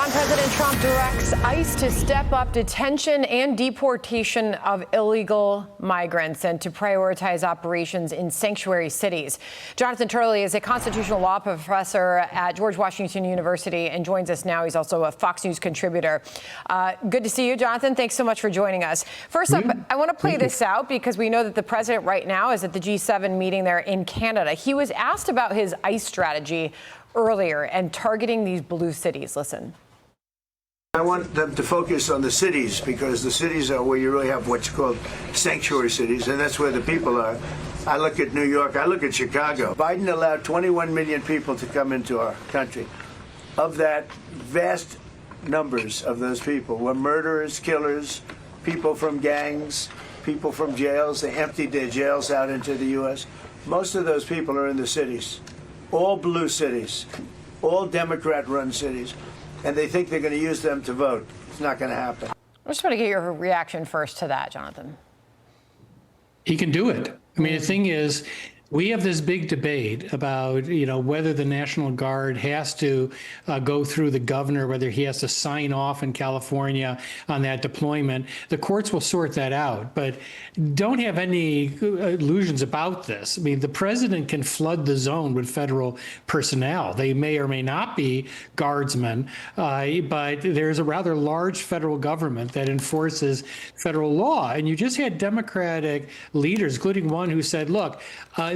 John, President Trump directs ICE to step up detention and deportation of illegal migrants and to prioritize operations in sanctuary cities. Jonathan Turley is a constitutional law professor at George Washington University and joins us now. He's also a Fox News contributor. Good to see you, Jonathan. Thanks so much for joining us. First up, I want to play this out because we know that the president right now is at the G7 meeting there in Canada. He was asked about his ICE strategy earlier and targeting these blue cities. Listen. I want them to focus on the cities because the cities are where you really have what's called sanctuary cities, and that's where the people are. I look at New York, I look at Chicago. Biden allowed 21 million people to come into our country. Of that, vast numbers of those people were murderers, killers, people from gangs, people from jails. They emptied their jails out into the U.S. Most of those people are in the cities. All blue cities, all Democrat-run cities, and they think they're going to use them to vote. It's not going to happen. I just want to get your reaction first to that, Jonathan. He can do it. I mean, the thing is, we have this big debate about, whether the National Guard has to go through the governor, whether he has to sign off in California on that deployment. The courts will sort that out, but don't have any illusions about this. I mean, the president can flood the zone with federal personnel. They may or may not be guardsmen, but there's a rather large federal government that enforces federal law. And you just had Democratic leaders, including one who said, look,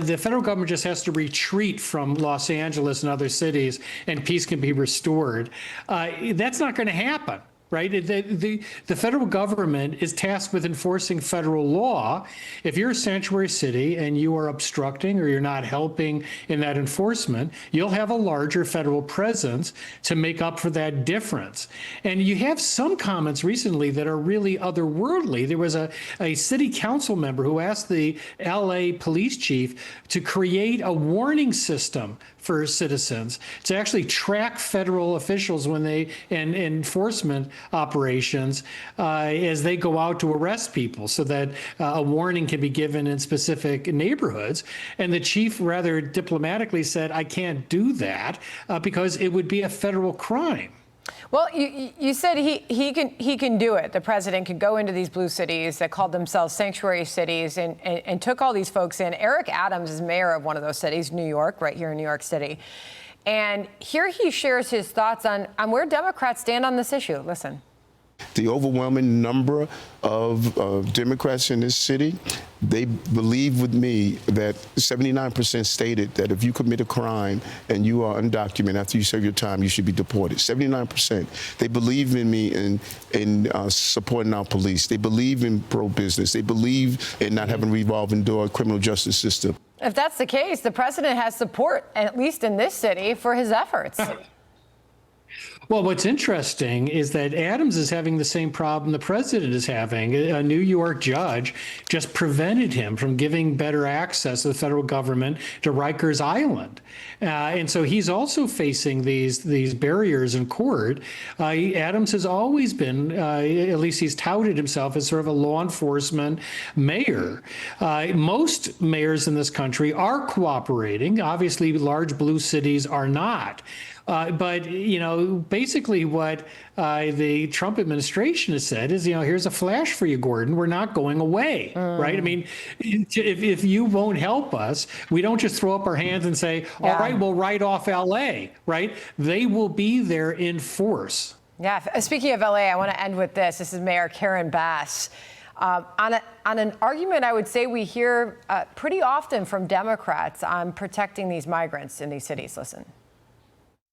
the federal government just has to retreat from Los Angeles and other cities and peace can be restored. That's not going to happen. Right? The federal government is tasked with enforcing federal law. If you're a sanctuary city and you are obstructing or you're not helping in that enforcement, you'll have a larger federal presence to make up for that difference. And you have some comments recently that are really otherworldly. There was a city council member who asked the LA police chief to create a warning system for citizens to actually track federal officials when they and enforcement operations as they go out to arrest people, so that a warning can be given in specific neighborhoods. And the chief rather diplomatically said, I can't do that because it would be a federal crime. Well, you said he can do it. The president could go into these blue cities that called themselves sanctuary cities and took all these folks in. Eric Adams is mayor of one of those cities, New York, right here in New York City. And here he shares his thoughts on where Democrats stand on this issue. Listen. The overwhelming number of Democrats in this city, they believe with me that 79% stated that if you commit a crime and you are undocumented after you serve your time, you should be deported. 79%. They believe in me in supporting our police. They believe in pro-business. They believe in not having a revolving door criminal justice system. If that's the case, the president has support, at least in this city, for his efforts. Well, what's interesting is that Adams is having the same problem the president is having. A New York judge just prevented him from giving better access to the federal government to Rikers Island. And so he's also facing these barriers in court. Adams has always been, at least he's touted himself as sort of a law enforcement mayor. Most mayors in this country are cooperating. Obviously, large blue cities are not. But, basically what the Trump administration has said is, here's a flash for you, Gordon. We're not going away, right? I mean, if you won't help us, we don't just throw up our hands and say, all right, we'll write off L.A., right? They will be there in force. Yeah. Speaking of L.A., I want to end with this. This is Mayor Karen Bass. On an argument I would say we hear pretty often from Democrats on protecting these migrants in these cities. Listen.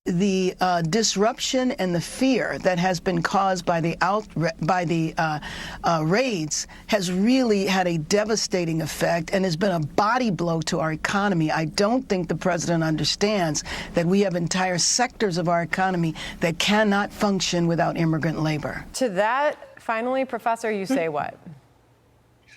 The disruption and the fear that has been caused by the raids has really had a devastating effect and has been a body blow to our economy. I don't think the president understands that we have entire sectors of our economy that cannot function without immigrant labor. To that, finally, Professor, you say what?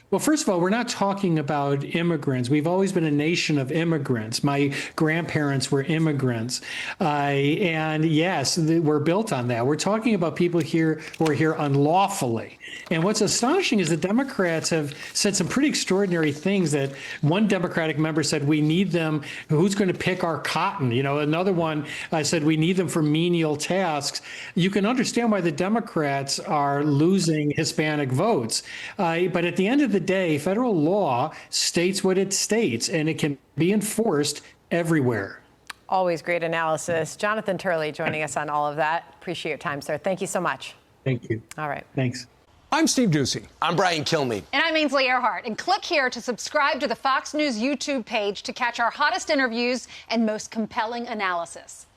Well, first of all, we're not talking about immigrants. We've always been a nation of immigrants. My grandparents were immigrants. And yes, we're built on that. We're talking about people here who are here unlawfully. And what's astonishing is the Democrats have said some pretty extraordinary things. That one Democratic member said, we need them. Who's going to pick our cotton? You know, another one said, we need them for menial tasks. You can understand why the Democrats are losing Hispanic votes. But at the end of the day, federal law states what it states, and it can be enforced everywhere. Always great analysis. Jonathan Turley joining us on all of that. Appreciate your time, sir. Thank you so much. Thank you. All right. Thanks. I'm Steve Doocy. I'm Brian Kilmeade. And I'm Ainsley Earhart. And click here to subscribe to the Fox News YouTube page to catch our hottest interviews and most compelling analysis.